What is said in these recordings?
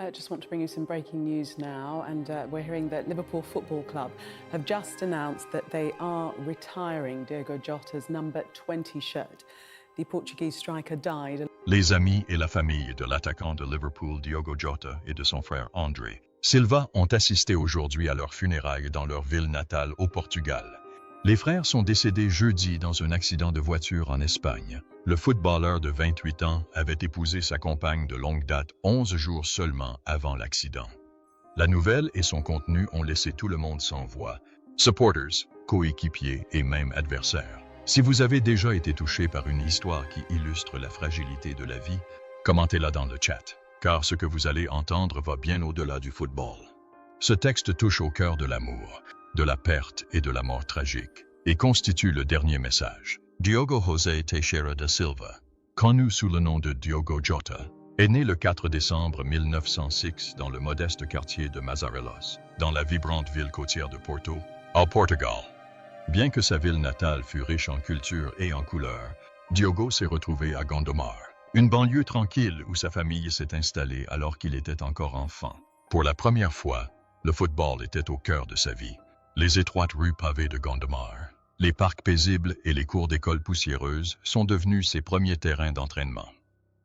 I just want to bring you some breaking news now, and we're hearing that Liverpool Football Club have just announced that they are retiring Diogo Jota's number 20 shirt. The Portuguese striker died. Les amis et la famille de l'attaquant de Liverpool Diogo Jota et de son frère André Silva ont assisté aujourd'hui à leurs funérailles dans leur ville natale au Portugal. Les frères sont décédés jeudi dans un accident de voiture en Espagne. Le footballeur de 28 ans avait épousé sa compagne de longue date 11 jours seulement avant l'accident. La nouvelle et son contenu ont laissé tout le monde sans voix, supporters, coéquipiers et même adversaires. Si vous avez déjà été touché par une histoire qui illustre la fragilité de la vie, commentez-la dans le chat, car ce que vous allez entendre va bien au-delà du football. Ce texte touche au cœur de l'amour, de la perte et de la mort tragique, et constitue le dernier message. Diogo José Teixeira da Silva, connu sous le nom de Diogo Jota, est né le 4 décembre 1906 dans le modeste quartier de Mazarelos, dans la vibrante ville côtière de Porto, au Portugal. Bien que sa ville natale fût riche en culture et en couleurs, Diogo s'est retrouvé à Gondomar, une banlieue tranquille où sa famille s'est installée alors qu'il était encore enfant. Pour la première fois, le football était au cœur de sa vie. Les étroites rues pavées de Gondomar, les parcs paisibles et les cours d'école poussiéreuses sont devenus ses premiers terrains d'entraînement.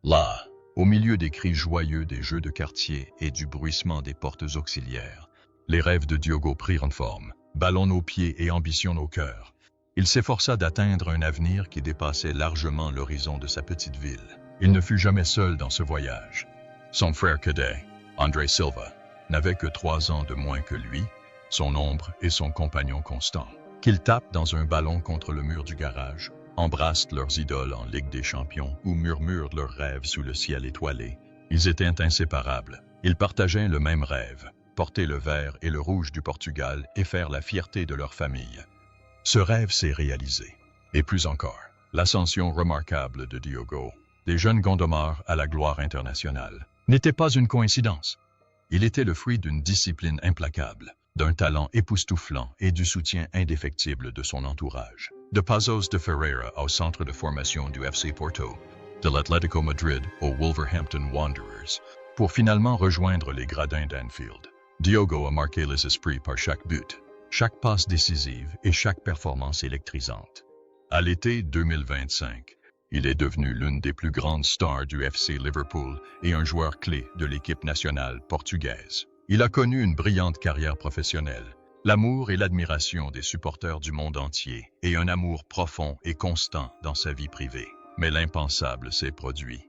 Là, au milieu des cris joyeux des jeux de quartier et du bruissement des portes auxiliaires, les rêves de Diogo prirent forme, ballon aux pieds et ambition au cœur. Il s'efforça d'atteindre un avenir qui dépassait largement l'horizon de sa petite ville. Il ne fut jamais seul dans ce voyage. Son frère cadet, André Silva, n'avait que 3 ans de moins que lui, son ombre et son compagnon constant. Qu'ils tapent dans un ballon contre le mur du garage, embrassent leurs idoles en Ligue des Champions ou murmurent leurs rêves sous le ciel étoilé, ils étaient inséparables. Ils partageaient le même rêve, porter le vert et le rouge du Portugal et faire la fierté de leur famille. Ce rêve s'est réalisé. Et plus encore, l'ascension remarquable de Diogo, des jeunes Gondomar à la gloire internationale, n'était pas une coïncidence. Il était le fruit d'une discipline implacable, d'un talent époustouflant et du soutien indéfectible de son entourage. De Paços de Ferreira au centre de formation du FC Porto, de l'Atlético Madrid aux Wolverhampton Wanderers, pour finalement rejoindre les gradins d'Anfield. Diogo a marqué les esprits par chaque but, chaque passe décisive et chaque performance électrisante. À l'été 2025, il est devenu l'une des plus grandes stars du FC Liverpool et un joueur clé de l'équipe nationale portugaise. Il a connu une brillante carrière professionnelle, l'amour et l'admiration des supporters du monde entier et un amour profond et constant dans sa vie privée. Mais l'impensable s'est produit.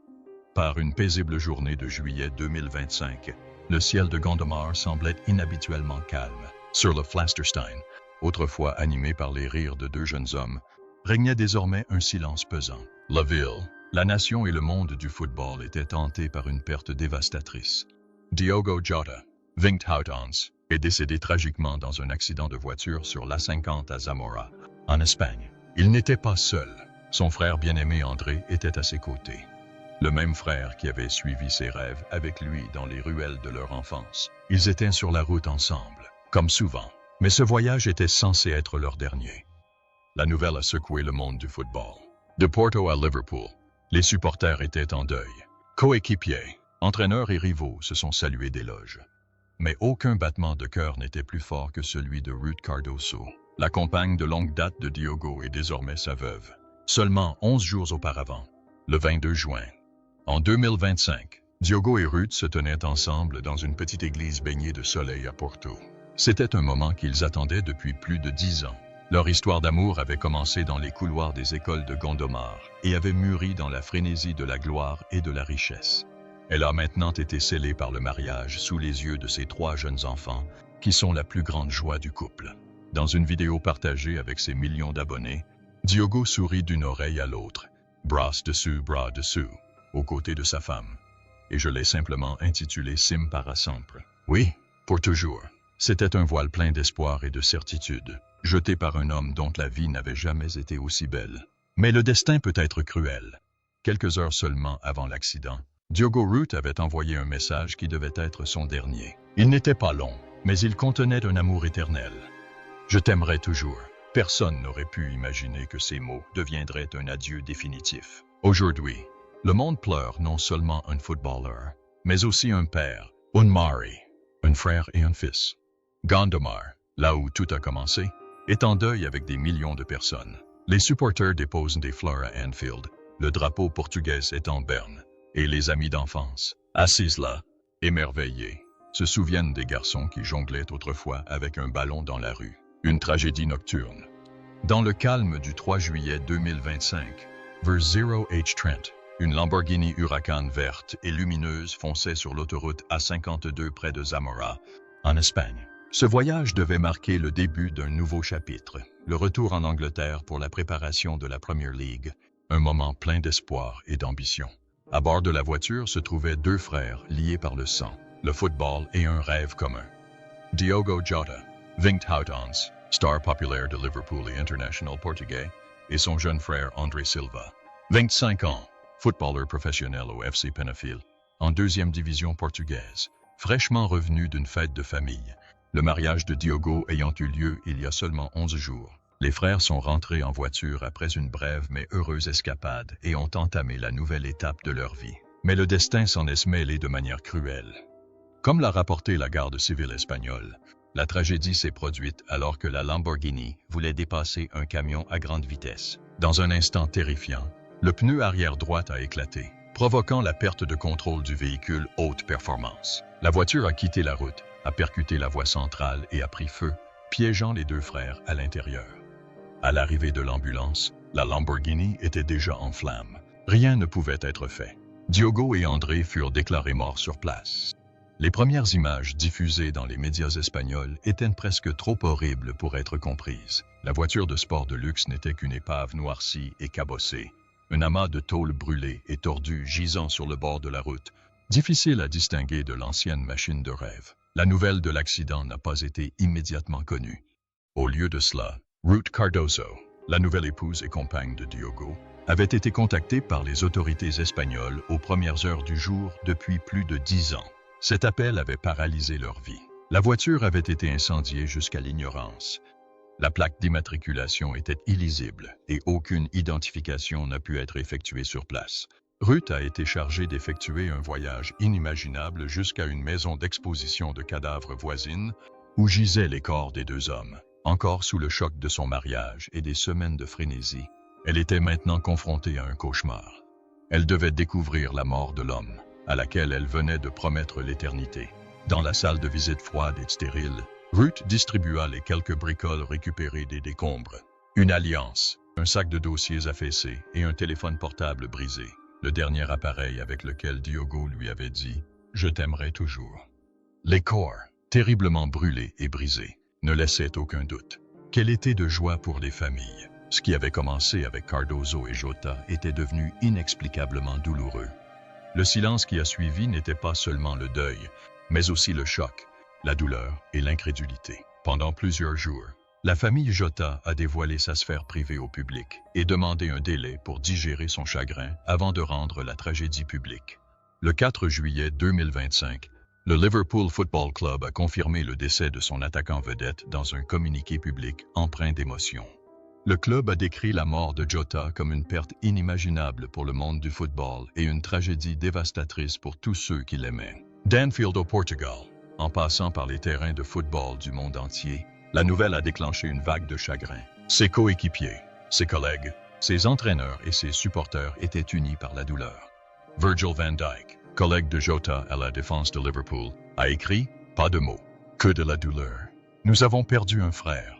Par une paisible journée de juillet 2025, le ciel de Gondomar semblait inhabituellement calme. Sur le Pflasterstein, autrefois animé par les rires de 2 jeunes hommes, régnait désormais un silence pesant. La ville, la nation et le monde du football étaient hantés par une perte dévastatrice. Diogo Jota, 20 ans, est décédé tragiquement dans un accident de voiture sur l'A50 à Zamora, en Espagne. Il n'était pas seul. Son frère bien-aimé André était à ses côtés. Le même frère qui avait suivi ses rêves avec lui dans les ruelles de leur enfance. Ils étaient sur la route ensemble, comme souvent. Mais ce voyage était censé être leur dernier. La nouvelle a secoué le monde du football. De Porto à Liverpool, les supporters étaient en deuil. Coéquipiers, entraîneurs et rivaux se sont salués d'éloges. Mais aucun battement de cœur n'était plus fort que celui de Ruth Cardoso. La compagne de longue date de Diogo est désormais sa veuve. Seulement 11 jours auparavant, le 22 juin, en 2025, Diogo et Ruth se tenaient ensemble dans une petite église baignée de soleil à Porto. C'était un moment qu'ils attendaient depuis plus de 10 ans. Leur histoire d'amour avait commencé dans les couloirs des écoles de Gondomar et avait mûri dans la frénésie de la gloire et de la richesse. Elle a maintenant été scellée par le mariage sous les yeux de ses 3 jeunes enfants, qui sont la plus grande joie du couple. Dans une vidéo partagée avec ses millions d'abonnés, Diogo sourit d'une oreille à l'autre, bras dessous, aux côtés de sa femme. Et je l'ai simplement intitulé Sim para sempre. Oui, pour toujours. C'était un voile plein d'espoir et de certitude, jeté par un homme dont la vie n'avait jamais été aussi belle. Mais le destin peut être cruel. Quelques heures seulement avant l'accident, Diogo Ruth avait envoyé un message qui devait être son dernier. Il n'était pas long, mais il contenait un amour éternel. « Je t'aimerai toujours ». Personne n'aurait pu imaginer que ces mots deviendraient un adieu définitif. Aujourd'hui, le monde pleure non seulement un footballeur, mais aussi un père, Un mari, un frère et un fils. Gondomar, là où tout a commencé, est en deuil avec des millions de personnes. Les supporters déposent des fleurs à Anfield, le drapeau portugais est en berne, et les amis d'enfance, assis là, émerveillés, se souviennent des garçons qui jonglaient autrefois avec un ballon dans la rue. Une tragédie nocturne. Dans le calme du 3 juillet 2025, vers Zero H Trent, une Lamborghini Huracan verte et lumineuse fonçait sur l'autoroute A52 près de Zamora, en Espagne. Ce voyage devait marquer le début d'un nouveau chapitre, le retour en Angleterre pour la préparation de la Premier League, un moment plein d'espoir et d'ambition. À bord de la voiture se trouvaient deux frères liés par le sang, le football et un rêve commun. Diogo Jota, 20 ans, star populaire de Liverpool et international portugais, et son jeune frère André Silva, 25 ans, footballeur professionnel au FC Penafiel, en deuxième division portugaise, fraîchement revenu d'une fête de famille. Le mariage de Diogo ayant eu lieu il y a seulement 11 jours. Les frères sont rentrés en voiture après une brève mais heureuse escapade et ont entamé la nouvelle étape de leur vie. Mais le destin s'en est mêlé de manière cruelle. Comme l'a rapporté la garde civile espagnole, la tragédie s'est produite alors que la Lamborghini voulait dépasser un camion à grande vitesse. Dans un instant terrifiant, le pneu arrière droit a éclaté, provoquant la perte de contrôle du véhicule haute performance. La voiture a quitté la route, a percuté la voie centrale et a pris feu, piégeant les deux frères à l'intérieur. À l'arrivée de l'ambulance, la Lamborghini était déjà en flammes. Rien ne pouvait être fait. Diogo et André furent déclarés morts sur place. Les premières images diffusées dans les médias espagnols étaient presque trop horribles pour être comprises. La voiture de sport de luxe n'était qu'une épave noircie et cabossée, un amas de tôle brûlée et tordue gisant sur le bord de la route, difficile à distinguer de l'ancienne machine de rêve. La nouvelle de l'accident n'a pas été immédiatement connue. Au lieu de cela, Ruth Cardoso, la nouvelle épouse et compagne de Diogo, avait été contactée par les autorités espagnoles aux premières heures du jour depuis plus de 10 ans. Cet appel avait paralysé leur vie. La voiture avait été incendiée jusqu'à l'ignorance. La plaque d'immatriculation était illisible et aucune identification n'a pu être effectuée sur place. Ruth a été chargée d'effectuer un voyage inimaginable jusqu'à une maison d'exposition de cadavres voisine où gisaient les corps des deux hommes. Encore sous le choc de son mariage et des semaines de frénésie, elle était maintenant confrontée à un cauchemar. Elle devait découvrir la mort de l'homme, à laquelle elle venait de promettre l'éternité. Dans la salle de visite froide et stérile, Ruth distribua les quelques bricoles récupérées des décombres. Une alliance, un sac de dossiers affaissés et un téléphone portable brisé. Le dernier appareil avec lequel Diogo lui avait dit « Je t'aimerai toujours ». Les corps, terriblement brûlés et brisés, ne laissaient aucun doute. Quel été de joie pour les familles. Ce qui avait commencé avec Cardoso et Jota était devenu inexplicablement douloureux. Le silence qui a suivi n'était pas seulement le deuil, mais aussi le choc, la douleur et l'incrédulité. Pendant plusieurs jours, la famille Jota a dévoilé sa sphère privée au public et demandé un délai pour digérer son chagrin avant de rendre la tragédie publique. Le 4 juillet 2025, le Liverpool Football Club a confirmé le décès de son attaquant vedette dans un communiqué public empreint d'émotion. Le club a décrit la mort de Jota comme une perte inimaginable pour le monde du football et une tragédie dévastatrice pour tous ceux qui l'aimaient. D'Anfield au Portugal, en passant par les terrains de football du monde entier, la nouvelle a déclenché une vague de chagrin. Ses coéquipiers, ses collègues, ses entraîneurs et ses supporters étaient unis par la douleur. Virgil van Dijk, collègue de Jota à la défense de Liverpool, a écrit « Pas de mots, que de la douleur. Nous avons perdu un frère. »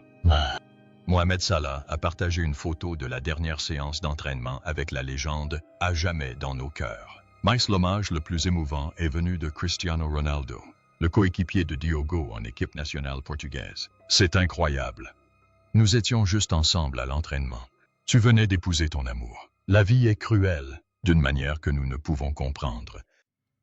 Mohamed Salah a partagé une photo de la dernière séance d'entraînement avec la légende « À jamais dans nos cœurs ». Mais l'hommage le plus émouvant est venu de Cristiano Ronaldo, le coéquipier de Diogo en équipe nationale portugaise. C'est incroyable. Nous étions juste ensemble à l'entraînement. Tu venais d'épouser ton amour. La vie est cruelle, d'une manière que nous ne pouvons comprendre.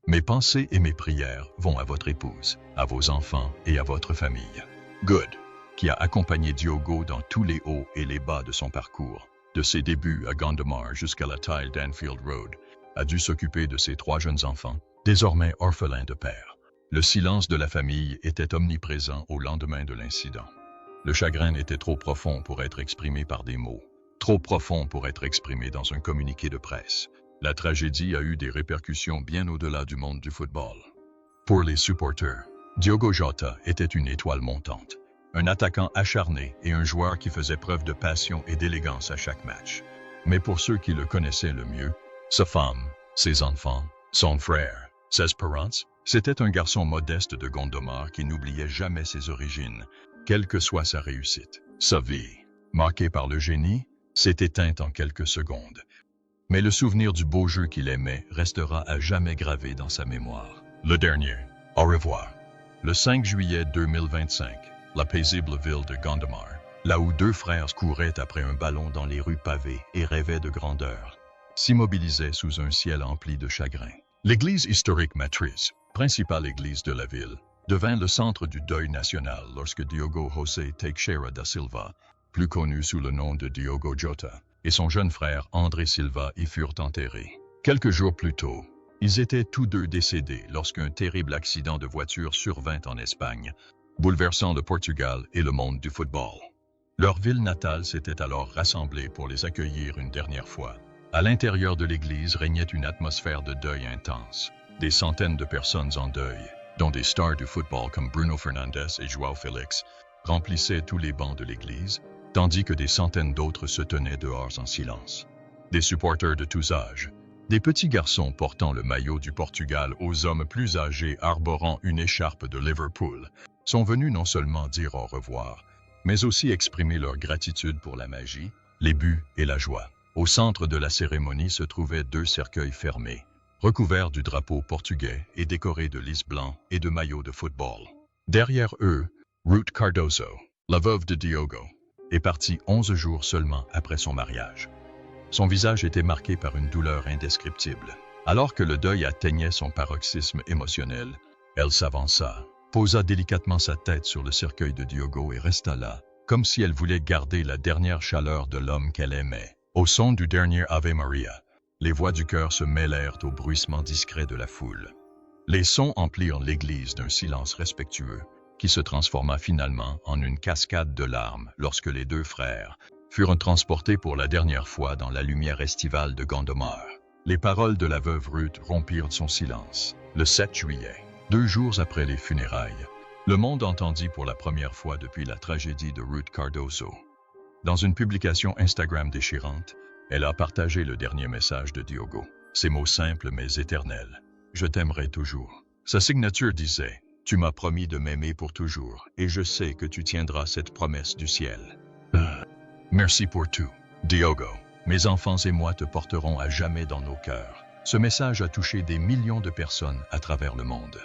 Mes pensées et mes prières vont à votre épouse, à vos enfants et à votre famille. Good, qui a accompagné Diogo dans tous les hauts et les bas de son parcours, de ses débuts à Gondomar jusqu'à la taille d'Anfield Road, a dû s'occuper de ses 3 jeunes enfants, désormais orphelins de père. Le silence de la famille était omniprésent au lendemain de l'incident. Le chagrin était trop profond pour être exprimé par des mots, trop profond pour être exprimé dans un communiqué de presse. La tragédie a eu des répercussions bien au-delà du monde du football. Pour les supporters, Diogo Jota était une étoile montante, un attaquant acharné et un joueur qui faisait preuve de passion et d'élégance à chaque match. Mais pour ceux qui le connaissaient le mieux, sa femme, ses enfants, son frère, ses parents, c'était un garçon modeste de Gondomar qui n'oubliait jamais ses origines, quelle que soit sa réussite. Sa vie, marquée par le génie, s'est éteinte en quelques secondes. Mais le souvenir du beau jeu qu'il aimait restera à jamais gravé dans sa mémoire. Le dernier, au revoir. Le 5 juillet 2025, la paisible ville de Gondomar, là où deux frères couraient après un ballon dans les rues pavées et rêvaient de grandeur, s'immobilisait sous un ciel empli de chagrin. L'église historique matrice, principale église de la ville, devint le centre du deuil national lorsque Diogo José Teixeira da Silva, plus connu sous le nom de Diogo Jota, et son jeune frère André Silva y furent enterrés. Quelques jours plus tôt, ils étaient tous deux décédés lorsqu'un terrible accident de voiture survint en Espagne, bouleversant le Portugal et le monde du football. Leur ville natale s'était alors rassemblée pour les accueillir une dernière fois. À l'intérieur de l'église régnait une atmosphère de deuil intense. Des centaines de personnes en deuil, dont des stars du football comme Bruno Fernandes et João Félix, remplissaient tous les bancs de l'église, tandis que des centaines d'autres se tenaient dehors en silence. Des supporters de tous âges, des petits garçons portant le maillot du Portugal aux hommes plus âgés arborant une écharpe de Liverpool, sont venus non seulement dire au revoir, mais aussi exprimer leur gratitude pour la magie, les buts et la joie. Au centre de la cérémonie se trouvaient deux cercueils fermés, recouverts du drapeau portugais et décorés de lys blancs et de maillots de football. Derrière eux, Ruth Cardoso, la veuve de Diogo, est partie 11 jours seulement après son mariage. Son visage était marqué par une douleur indescriptible. Alors que le deuil atteignait son paroxysme émotionnel, elle s'avança, posa délicatement sa tête sur le cercueil de Diogo et resta là, comme si elle voulait garder la dernière chaleur de l'homme qu'elle aimait. Au son du dernier Ave Maria, les voix du chœur se mêlèrent au bruissement discret de la foule. Les sons emplirent l'église d'un silence respectueux, qui se transforma finalement en une cascade de larmes lorsque les deux frères furent transportés pour la dernière fois dans la lumière estivale de Gondomar. Les paroles de la veuve Ruth rompirent son silence. Le 7 juillet, 2 jours après les funérailles, le monde entendit pour la première fois depuis la tragédie de Ruth Cardoso. Dans une publication Instagram déchirante, elle a partagé le dernier message de Diogo. Ces mots simples mais éternels. « Je t'aimerai toujours ». Sa signature disait « Tu m'as promis de m'aimer pour toujours, et je sais que tu tiendras cette promesse du ciel. Merci pour tout, Diogo. Mes enfants et moi te porterons à jamais dans nos cœurs. » Ce message a touché des millions de personnes à travers le monde.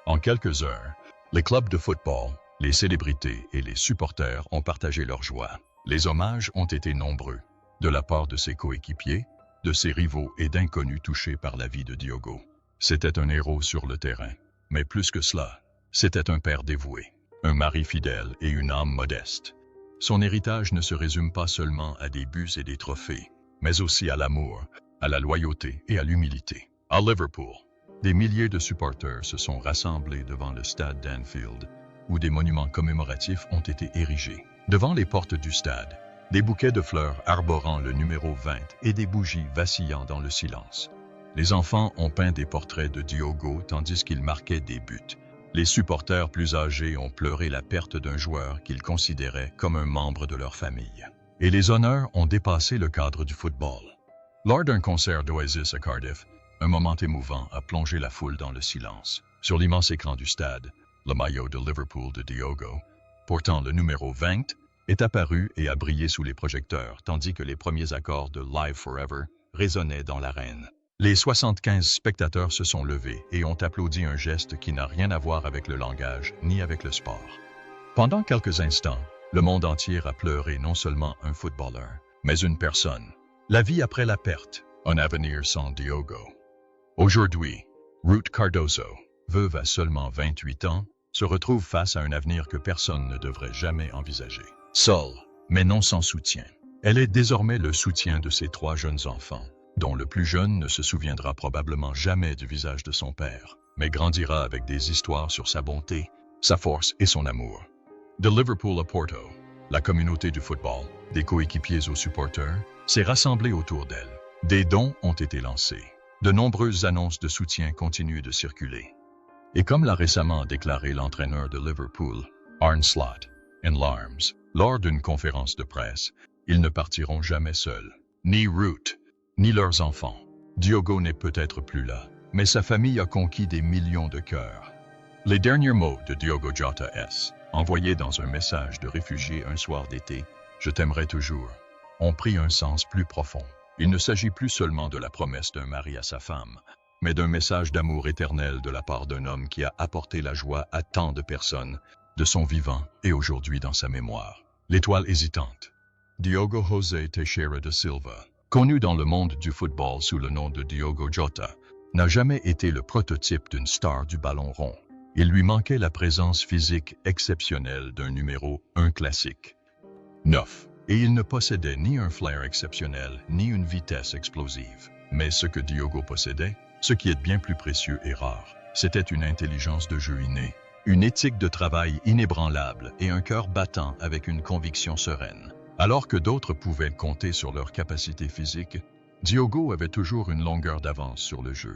En quelques heures, les clubs de football, les célébrités et les supporters ont partagé leur joie. Les hommages ont été nombreux, de la part de ses coéquipiers, de ses rivaux et d'inconnus touchés par la vie de Diogo. C'était un héros sur le terrain, mais plus que cela, c'était un père dévoué, un mari fidèle et une âme modeste. Son héritage ne se résume pas seulement à des buts et des trophées, mais aussi à l'amour, à la loyauté et à l'humilité. À Liverpool, des milliers de supporters se sont rassemblés devant le stade d'Anfield, où des monuments commémoratifs ont été érigés. Devant les portes du stade, des bouquets de fleurs arborant le numéro 20 et des bougies vacillant dans le silence. Les enfants ont peint des portraits de Diogo tandis qu'il marquait des buts. Les supporters plus âgés ont pleuré la perte d'un joueur qu'ils considéraient comme un membre de leur famille. Et les honneurs ont dépassé le cadre du football. Lors d'un concert d'Oasis à Cardiff, un moment émouvant a plongé la foule dans le silence. Sur l'immense écran du stade, le maillot de Liverpool de Diogo, portant le numéro 20, est apparu et a brillé sous les projecteurs, tandis que les premiers accords de Live Forever résonnaient dans l'arène. Les 75 spectateurs se sont levés et ont applaudi un geste qui n'a rien à voir avec le langage ni avec le sport. Pendant quelques instants, le monde entier a pleuré non seulement un footballeur, mais une personne. La vie après la perte, un avenir sans Diogo. Aujourd'hui, Ruth Cardoso, veuve à seulement 28 ans, se retrouve face à un avenir que personne ne devrait jamais envisager. Seule, mais non sans soutien. Elle est désormais le soutien de ses 3 jeunes enfants, dont le plus jeune ne se souviendra probablement jamais du visage de son père, mais grandira avec des histoires sur sa bonté, sa force et son amour. De Liverpool à Porto, la communauté du football, des coéquipiers aux supporters, s'est rassemblée autour d'elle. Des dons ont été lancés. De nombreuses annonces de soutien continuent de circuler. Et comme l'a récemment déclaré l'entraîneur de Liverpool, Arne Slot, in Larms, lors d'une conférence de presse, ils ne partiront jamais seuls. Ni Ruth, ni leurs enfants. Diogo n'est peut-être plus là, mais sa famille a conquis des millions de cœurs. Les derniers mots de Diogo Jota S, envoyés dans un message de réfugié un soir d'été, « Je t'aimerai toujours », ont pris un sens plus profond. Il ne s'agit plus seulement de la promesse d'un mari à sa femme, mais d'un message d'amour éternel de la part d'un homme qui a apporté la joie à tant de personnes, de son vivant et aujourd'hui dans sa mémoire. L'étoile hésitante. Diogo José Teixeira da Silva, connu dans le monde du football sous le nom de Diogo Jota, n'a jamais été le prototype d'une star du ballon rond. Il lui manquait la présence physique exceptionnelle d'un numéro 1 classique. 9. Et il ne possédait ni un flair exceptionnel, ni une vitesse explosive. Mais ce que Diogo possédait, ce qui est bien plus précieux et rare, c'était une intelligence de jeu innée, une éthique de travail inébranlable et un cœur battant avec une conviction sereine. Alors que d'autres pouvaient compter sur leur capacité physique, Diogo avait toujours une longueur d'avance sur le jeu.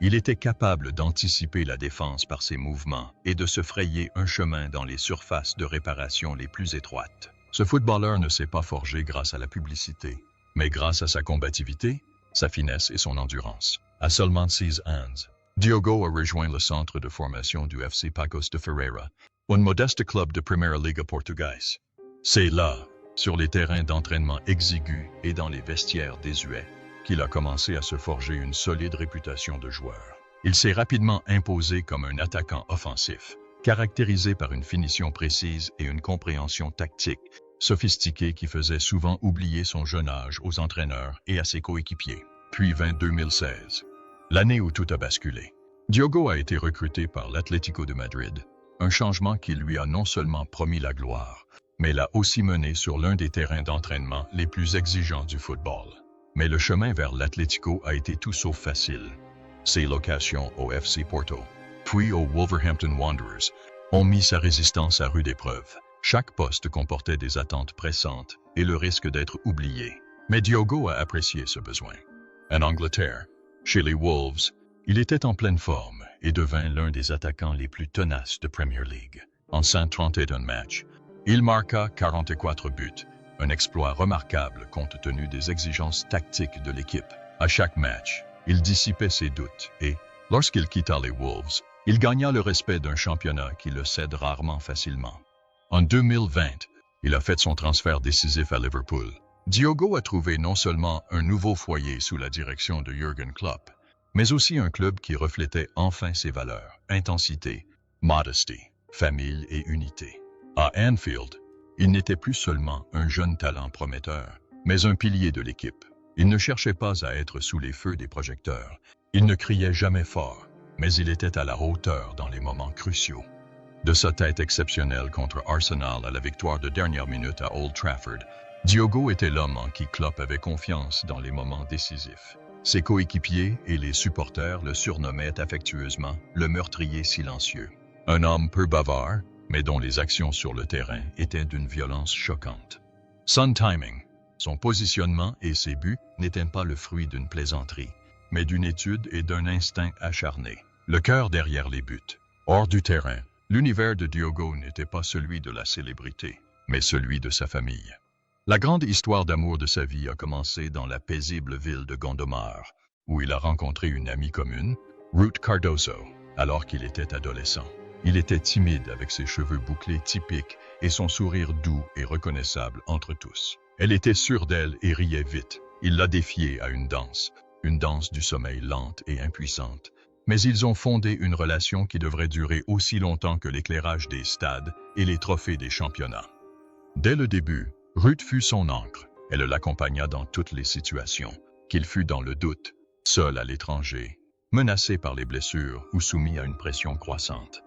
Il était capable d'anticiper la défense par ses mouvements et de se frayer un chemin dans les surfaces de réparation les plus étroites. Ce footballeur ne s'est pas forgé grâce à la publicité, mais grâce à sa combativité, sa finesse et son endurance. À seulement 6 ans, Diogo a rejoint le centre de formation du FC Paços de Ferreira, un modeste club de Primeira Liga portugaise. C'est là, sur les terrains d'entraînement exigus et dans les vestiaires désuets, qu'il a commencé à se forger une solide réputation de joueur. Il s'est rapidement imposé comme un attaquant offensif, caractérisé par une finition précise et une compréhension tactique sophistiquée qui faisait souvent oublier son jeune âge aux entraîneurs et à ses coéquipiers. Puis vint 2016, l'année où tout a basculé. Diogo a été recruté par l'Atlético de Madrid, un changement qui lui a non seulement promis la gloire, mais l'a aussi mené sur l'un des terrains d'entraînement les plus exigeants du football. Mais le chemin vers l'Atlético a été tout sauf facile. Ses locations au FC Porto, puis aux Wolverhampton Wanderers, ont mis sa résistance à rude épreuve. Chaque poste comportait des attentes pressantes et le risque d'être oublié. Mais Diogo a apprécié ce besoin. En Angleterre, chez les Wolves, il était en pleine forme et devint l'un des attaquants les plus tenaces de Premier League. En 131 matchs, il marqua 44 buts, un exploit remarquable compte tenu des exigences tactiques de l'équipe. À chaque match, il dissipait ses doutes et, lorsqu'il quitta les Wolves, il gagna le respect d'un championnat qui le cède rarement facilement. En 2020, il a fait son transfert décisif à Liverpool. Diogo a trouvé non seulement un nouveau foyer sous la direction de Jürgen Klopp, mais aussi un club qui reflétait enfin ses valeurs, intensité, modesty, famille et unité. À Anfield, il n'était plus seulement un jeune talent prometteur, mais un pilier de l'équipe. Il ne cherchait pas à être sous les feux des projecteurs. Il ne criait jamais fort, mais il était à la hauteur dans les moments cruciaux. De sa tête exceptionnelle contre Arsenal à la victoire de dernière minute à Old Trafford, Diogo était l'homme en qui Klopp avait confiance dans les moments décisifs. Ses coéquipiers et les supporters le surnommaient affectueusement le meurtrier silencieux. Un homme peu bavard, mais dont les actions sur le terrain étaient d'une violence choquante. Son timing, son positionnement et ses buts n'étaient pas le fruit d'une plaisanterie, mais d'une étude et d'un instinct acharné. Le cœur derrière les buts. Hors du terrain, l'univers de Diogo n'était pas celui de la célébrité, mais celui de sa famille. La grande histoire d'amour de sa vie a commencé dans la paisible ville de Gondomar, où il a rencontré une amie commune, Ruth Cardoso, alors qu'il était adolescent. Il était timide avec ses cheveux bouclés typiques et son sourire doux et reconnaissable entre tous. Elle était sûre d'elle et riait vite. Il l'a défiée à une danse du sommeil lente et impuissante. Mais ils ont fondé une relation qui devrait durer aussi longtemps que l'éclairage des stades et les trophées des championnats. Dès le début, Ruth fut son ancre. Elle l'accompagna dans toutes les situations, qu'il fût dans le doute, seul à l'étranger, menacé par les blessures ou soumis à une pression croissante.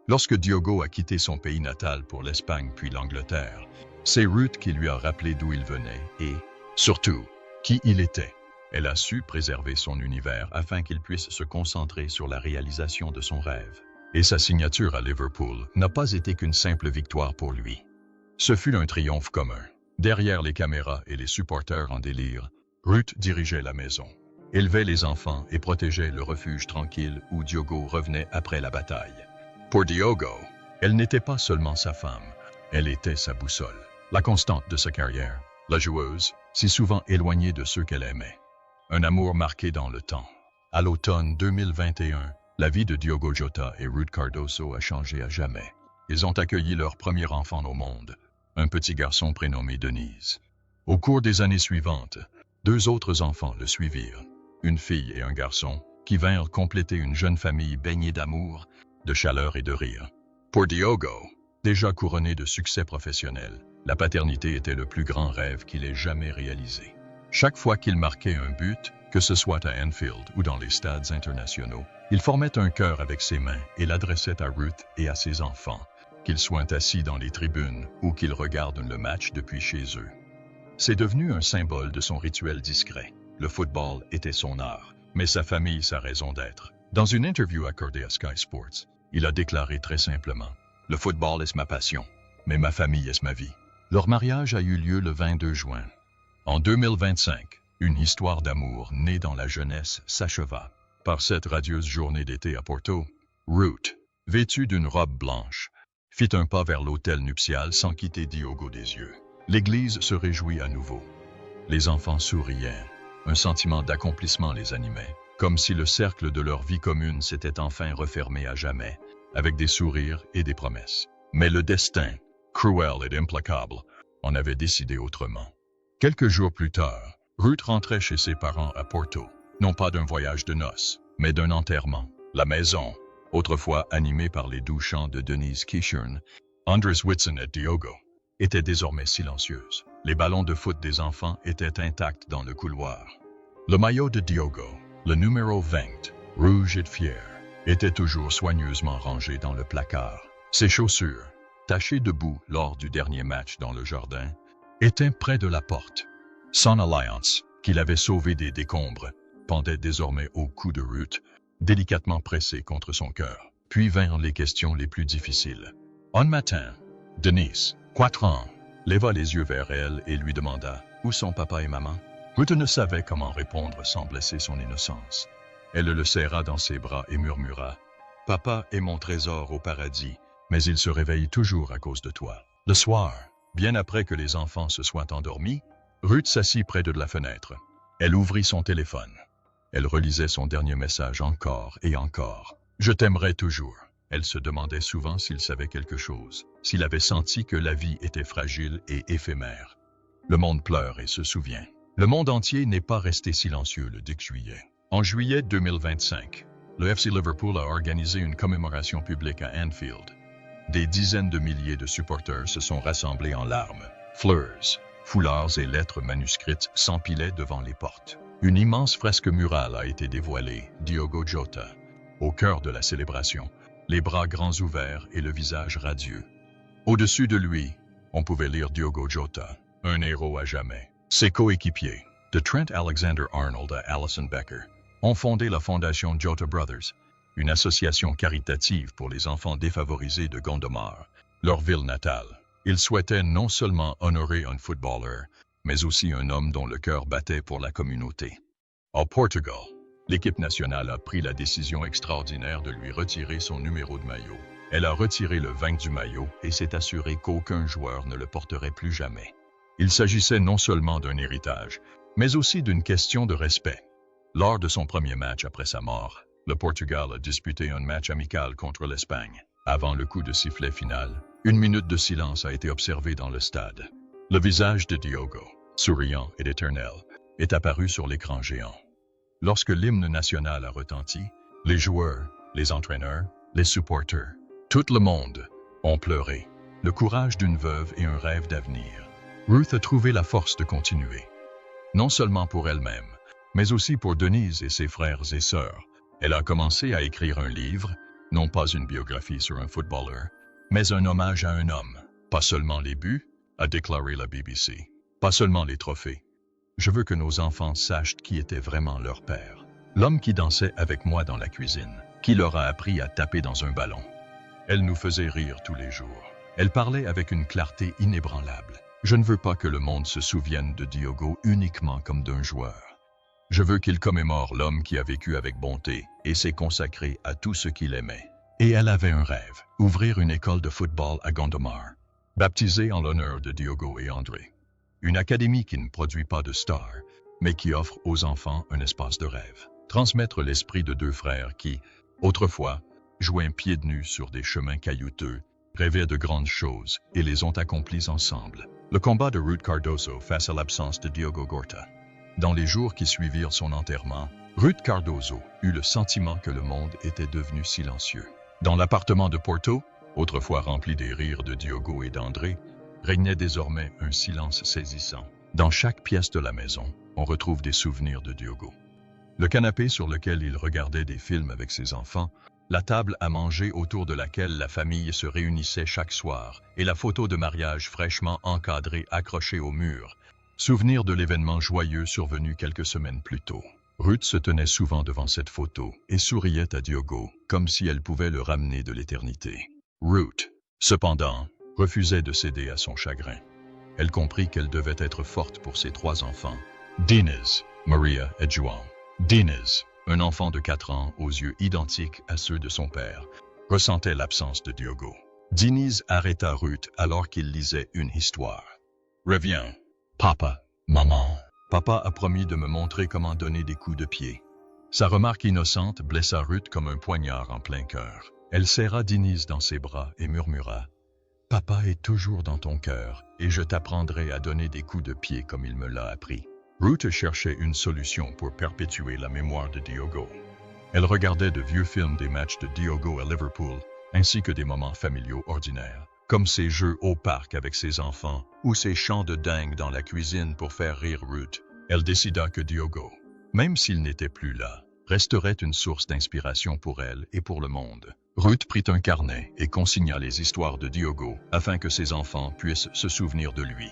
Lorsque Diogo a quitté son pays natal pour l'Espagne puis l'Angleterre, c'est Ruth qui lui a rappelé d'où il venait et, surtout, qui il était. Elle a su préserver son univers afin qu'il puisse se concentrer sur la réalisation de son rêve. Et sa signature à Liverpool n'a pas été qu'une simple victoire pour lui. Ce fut un triomphe commun. Derrière les caméras et les supporters en délire, Ruth dirigeait la maison. élevait les enfants et protégeait le refuge tranquille où Diogo revenait après la bataille. Pour Diogo, elle n'était pas seulement sa femme, elle était sa boussole, la constante de sa carrière, la joueuse, si souvent éloignée de ceux qu'elle aimait. Un amour marqué dans le temps. À l'automne 2021, la vie de Diogo Jota et Ruth Cardoso a changé à jamais. Ils ont accueilli leur premier enfant au monde, un petit garçon prénommé Denise. Au cours des années suivantes, 2 autres enfants le suivirent, une fille et un garçon, qui vinrent compléter une jeune famille baignée d'amour, de chaleur et de rire. Pour Diogo, déjà couronné de succès professionnel, la paternité était le plus grand rêve qu'il ait jamais réalisé. Chaque fois qu'il marquait un but, que ce soit à Anfield ou dans les stades internationaux, il formait un cœur avec ses mains et l'adressait à Ruth et à ses enfants, qu'ils soient assis dans les tribunes ou qu'ils regardent le match depuis chez eux. C'est devenu un symbole de son rituel discret. Le football était son art, mais sa famille sa raison d'être. Dans une interview accordée à Sky Sports, il a déclaré très simplement « Le football est ma passion, mais ma famille est ma vie ». Leur mariage a eu lieu le 22 juin. En 2025, une histoire d'amour née dans la jeunesse s'acheva. Par cette radieuse journée d'été à Porto, Ruth, vêtue d'une robe blanche, fit un pas vers l'autel nuptial sans quitter Diogo des yeux. L'église se réjouit à nouveau. Les enfants souriaient. Un sentiment d'accomplissement les animait, comme si le cercle de leur vie commune s'était enfin refermé à jamais, avec des sourires et des promesses. Mais le destin, cruel et implacable, en avait décidé autrement. Quelques jours plus tard, Ruth rentrait chez ses parents à Porto, non pas d'un voyage de noces, mais d'un enterrement. La maison, autrefois animée par les doux chants de Denise Kishern, Andres Whitson et Diogo, était désormais silencieuse. Les ballons de foot des enfants étaient intacts dans le couloir. Le maillot de Diogo, le numéro 20, rouge et fier, était toujours soigneusement rangé dans le placard. Ses chaussures, tachées de boue lors du dernier match dans le jardin, étaient près de la porte. Son Alliance, qu'il avait sauvé des décombres, pendait désormais au cou de Ruth, délicatement pressée contre son cœur. Puis vinrent les questions les plus difficiles. Un matin, Denise, 4 ans, leva les yeux vers elle et lui demanda « Où sont papa et maman ?» Ruth ne savait comment répondre sans blesser son innocence. Elle le serra dans ses bras et murmura « Papa est mon trésor au paradis, mais il se réveille toujours à cause de toi. » Le soir, bien après que les enfants se soient endormis, Ruth s'assit près de la fenêtre. Elle ouvrit son téléphone. Elle relisait son dernier message encore et encore. « Je t'aimerai toujours. » Elle se demandait souvent s'il savait quelque chose, s'il avait senti que la vie était fragile et éphémère. Le monde pleure et se souvient. Le monde entier n'est pas resté silencieux le 10 juillet. En juillet 2025, le FC Liverpool a organisé une commémoration publique à Anfield. Des dizaines de milliers de supporters se sont rassemblés en larmes. Fleurs, foulards et lettres manuscrites s'empilaient devant les portes. Une immense fresque murale a été dévoilée, Diogo Jota, au cœur de la célébration, les bras grands ouverts et le visage radieux. Au-dessus de lui, on pouvait lire Diogo Jota, un héros à jamais. Ses coéquipiers, de Trent Alexander-Arnold à Alison Becker, ont fondé la fondation Jota Brothers, une association caritative pour les enfants défavorisés de Gondomar, leur ville natale. Ils souhaitaient non seulement honorer un footballeur, mais aussi un homme dont le cœur battait pour la communauté. Au Portugal, l'équipe nationale a pris la décision extraordinaire de lui retirer son numéro de maillot. Elle a retiré le 20 du maillot et s'est assurée qu'aucun joueur ne le porterait plus jamais. Il s'agissait non seulement d'un héritage, mais aussi d'une question de respect. Lors de son premier match après sa mort, le Portugal a disputé un match amical contre l'Espagne. Avant le coup de sifflet final, 1 minute de silence a été observée dans le stade. Le visage de Diogo, souriant et éternel, est apparu sur l'écran géant. Lorsque l'hymne national a retenti, les joueurs, les entraîneurs, les supporters, tout le monde ont pleuré. Le courage d'une veuve et un rêve d'avenir. Ruth a trouvé la force de continuer. Non seulement pour elle-même, mais aussi pour Denise et ses frères et sœurs. Elle a commencé à écrire un livre, non pas une biographie sur un footballeur, mais un hommage à un homme. Pas seulement les buts, a déclaré la BBC. Pas seulement les trophées. Je veux que nos enfants sachent qui était vraiment leur père. L'homme qui dansait avec moi dans la cuisine, qui leur a appris à taper dans un ballon. Elle nous faisait rire tous les jours. Elle parlait avec une clarté inébranlable. Je ne veux pas que le monde se souvienne de Diogo uniquement comme d'un joueur. Je veux qu'il commémore l'homme qui a vécu avec bonté et s'est consacré à tout ce qu'il aimait. Et elle avait un rêve, ouvrir une école de football à Gondomar, baptisée en l'honneur de Diogo et André. Une académie qui ne produit pas de stars, mais qui offre aux enfants un espace de rêve. Transmettre l'esprit de deux frères qui, autrefois, jouaient pieds nus sur des chemins caillouteux, rêvaient de grandes choses et les ont accomplies ensemble. Le combat de Ruth Cardoso face à l'absence de Diogo Jota. Dans les jours qui suivirent son enterrement, Ruth Cardoso eut le sentiment que le monde était devenu silencieux. Dans l'appartement de Porto, autrefois rempli des rires de Diogo et d'André, régnait désormais un silence saisissant. Dans chaque pièce de la maison, on retrouve des souvenirs de Diogo. Le canapé sur lequel il regardait des films avec ses enfants, la table à manger autour de laquelle la famille se réunissait chaque soir, et la photo de mariage fraîchement encadrée accrochée au mur, souvenir de l'événement joyeux survenu quelques semaines plus tôt. Ruth se tenait souvent devant cette photo et souriait à Diogo, comme si elle pouvait le ramener de l'éternité. Ruth, cependant, refusait de céder à son chagrin. Elle comprit qu'elle devait être forte pour ses trois enfants, Diniz, Maria et João. Diniz, un enfant de 4 ans aux yeux identiques à ceux de son père, ressentait l'absence de Diogo. Diniz arrêta Ruth alors qu'il lisait une histoire. « Reviens, papa, maman. Papa a promis de me montrer comment donner des coups de pied. » Sa remarque innocente blessa Ruth comme un poignard en plein cœur. Elle serra Diniz dans ses bras et murmura « Papa est toujours dans ton cœur et je t'apprendrai à donner des coups de pied comme il me l'a appris. » Ruth cherchait une solution pour perpétuer la mémoire de Diogo. Elle regardait de vieux films des matchs de Diogo à Liverpool, ainsi que des moments familiaux ordinaires, comme ses jeux au parc avec ses enfants ou ses chants de dingue dans la cuisine pour faire rire Ruth. Elle décida que Diogo, même s'il n'était plus là, resterait une source d'inspiration pour elle et pour le monde. Ruth prit un carnet et consigna les histoires de Diogo afin que ses enfants puissent se souvenir de lui.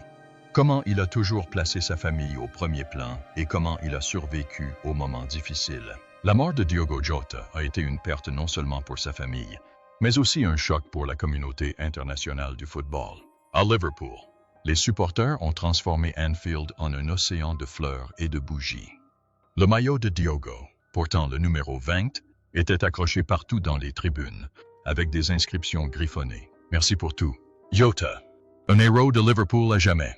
Comment il a toujours placé sa famille au premier plan et comment il a survécu aux moments difficiles. La mort de Diogo Jota a été une perte non seulement pour sa famille, mais aussi un choc pour la communauté internationale du football. À Liverpool, les supporters ont transformé Anfield en un océan de fleurs et de bougies. Le maillot de Diogo, portant le numéro 20, était accroché partout dans les tribunes, avec des inscriptions griffonnées. Merci pour tout. Jota, un héros de Liverpool à jamais.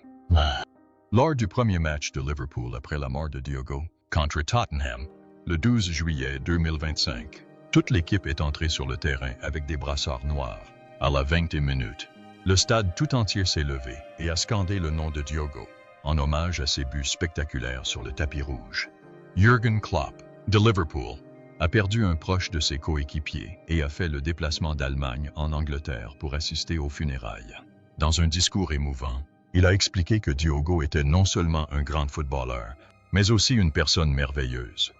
Lors du premier match de Liverpool après la mort de Diogo, contre Tottenham, le 12 juillet 2025, toute l'équipe est entrée sur le terrain avec des brassards noirs. À la 20e minute, le stade tout entier s'est levé et a scandé le nom de Diogo, en hommage à ses buts spectaculaires sur le tapis rouge. Jürgen Klopp, de Liverpool, a perdu un proche de ses coéquipiers et a fait le déplacement d'Allemagne en Angleterre pour assister aux funérailles. Dans un discours émouvant, il a expliqué que Diogo était non seulement un grand footballeur, mais aussi une personne merveilleuse.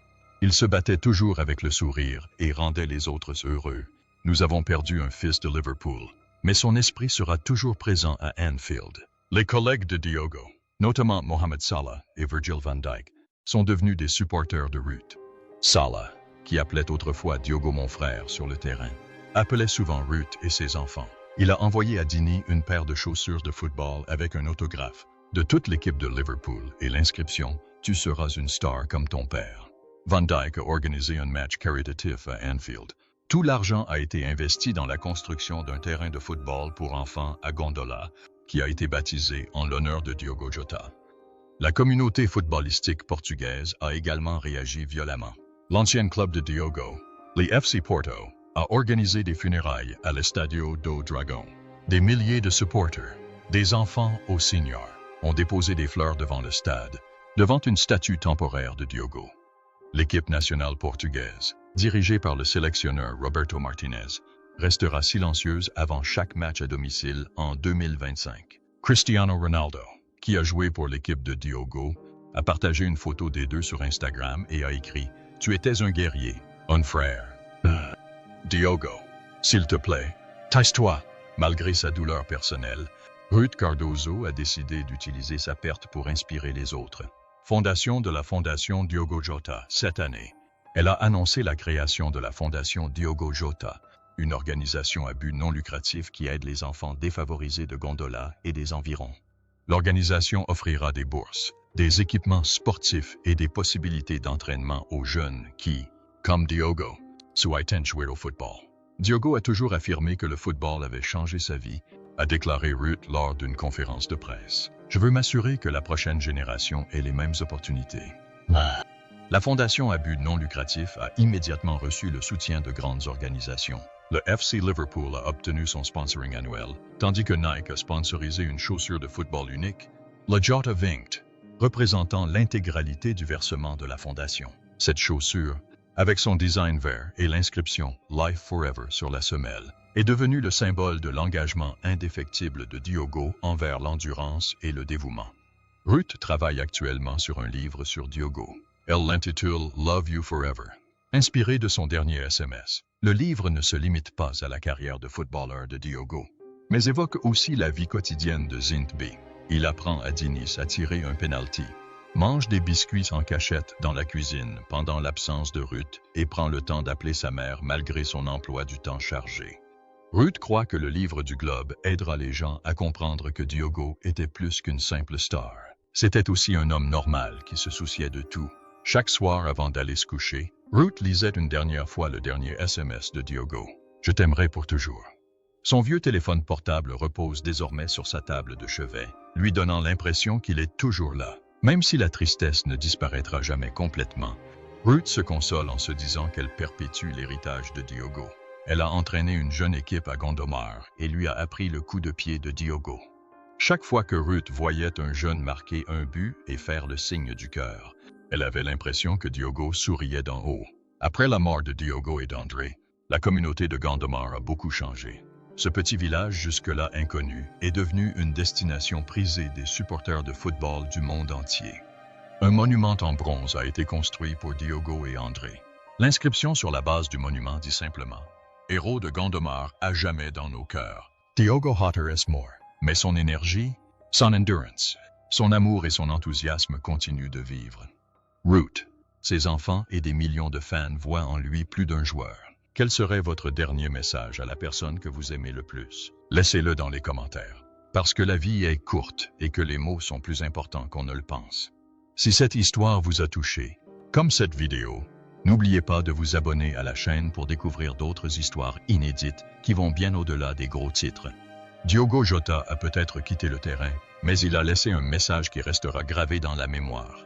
Il se battait toujours avec le sourire et rendait les autres heureux. Nous avons perdu un fils de Liverpool, mais son esprit sera toujours présent à Anfield. Les collègues de Diogo, notamment Mohamed Salah et Virgil van Dijk, sont devenus des supporters de Ruth. Salah, qui appelait autrefois Diogo mon frère sur le terrain, appelait souvent Ruth et ses enfants. Il a envoyé à Dini une paire de chaussures de football avec un autographe de toute l'équipe de Liverpool et l'inscription « Tu seras une star comme ton père ». Van Dijk a organisé un match caritatif à Anfield. Tout l'argent a été investi dans la construction d'un terrain de football pour enfants à Gondola, qui a été baptisé en l'honneur de Diogo Jota. La communauté footballistique portugaise a également réagi violemment. L'ancien club de Diogo, les FC Porto, a organisé des funérailles à l'Estadio do Dragão. Des milliers de supporters, des enfants aux seniors, ont déposé des fleurs devant le stade, devant une statue temporaire de Diogo. L'équipe nationale portugaise, dirigée par le sélectionneur Roberto Martinez, restera silencieuse avant chaque match à domicile en 2025. Cristiano Ronaldo, qui a joué pour l'équipe de Diogo, a partagé une photo des deux sur Instagram et a écrit « Tu étais un guerrier, un frère. » Diogo, s'il te plaît, taise-toi. Malgré sa douleur personnelle, Ruth Cardoso a décidé d'utiliser sa perte pour inspirer les autres. Fondation de la Fondation Diogo Jota cette année. Elle a annoncé la création de la Fondation Diogo Jota, une organisation à but non lucratif qui aide les enfants défavorisés de Gondola et des environs. L'organisation offrira des bourses, des équipements sportifs et des possibilités d'entraînement aux jeunes qui, comme Diogo, souhaitent jouer au football. Diogo a toujours affirmé que le football avait changé sa vie, a déclaré Ruth lors d'une conférence de presse. Je veux m'assurer que la prochaine génération ait les mêmes opportunités. La fondation à but non lucratif a immédiatement reçu le soutien de grandes organisations. Le FC Liverpool a obtenu son sponsoring annuel, tandis que Nike a sponsorisé une chaussure de football unique, la Jota Vinct, représentant l'intégralité du versement de la fondation. Cette chaussure, avec son design vert et l'inscription « Life Forever » sur la semelle, est devenue le symbole de l'engagement indéfectible de Diogo envers l'endurance et le dévouement. Ruth travaille actuellement sur un livre sur Diogo. Elle l'intitule « Love You Forever ». Inspiré de son dernier SMS, le livre ne se limite pas à la carrière de footballeur de Diogo, mais évoque aussi la vie quotidienne de Zintbi. Il apprend à Dinis à tirer un penalty, mange des biscuits en cachette dans la cuisine pendant l'absence de Ruth et prend le temps d'appeler sa mère malgré son emploi du temps chargé. Ruth croit que le livre du Globe aidera les gens à comprendre que Diogo était plus qu'une simple star. C'était aussi un homme normal qui se souciait de tout. Chaque soir avant d'aller se coucher, Ruth lisait une dernière fois le dernier SMS de Diogo. « Je t'aimerai pour toujours ». Son vieux téléphone portable repose désormais sur sa table de chevet, lui donnant l'impression qu'il est toujours là. Même si la tristesse ne disparaîtra jamais complètement, Ruth se console en se disant qu'elle perpétue l'héritage de Diogo. Elle a entraîné une jeune équipe à Gondomar et lui a appris le coup de pied de Diogo. Chaque fois que Ruth voyait un jeune marquer un but et faire le signe du cœur, elle avait l'impression que Diogo souriait d'en haut. Après la mort de Diogo et d'André, la communauté de Gondomar a beaucoup changé. Ce petit village jusque-là inconnu est devenu une destination prisée des supporters de football du monde entier. Un monument en bronze a été construit pour Diogo et André. L'inscription sur la base du monument dit simplement « Héros de Gondomar à jamais dans nos cœurs. Diogo Jota est mort, mais son énergie, son endurance, son amour et son enthousiasme continuent de vivre. » Ruth, ses enfants et des millions de fans voient en lui plus d'un joueur. Quel serait votre dernier message à la personne que vous aimez le plus? Laissez-le dans les commentaires. Parce que la vie est courte et que les mots sont plus importants qu'on ne le pense. Si cette histoire vous a touché, comme cette vidéo, n'oubliez pas de vous abonner à la chaîne pour découvrir d'autres histoires inédites qui vont bien au-delà des gros titres. Diogo Jota a peut-être quitté le terrain, mais il a laissé un message qui restera gravé dans la mémoire.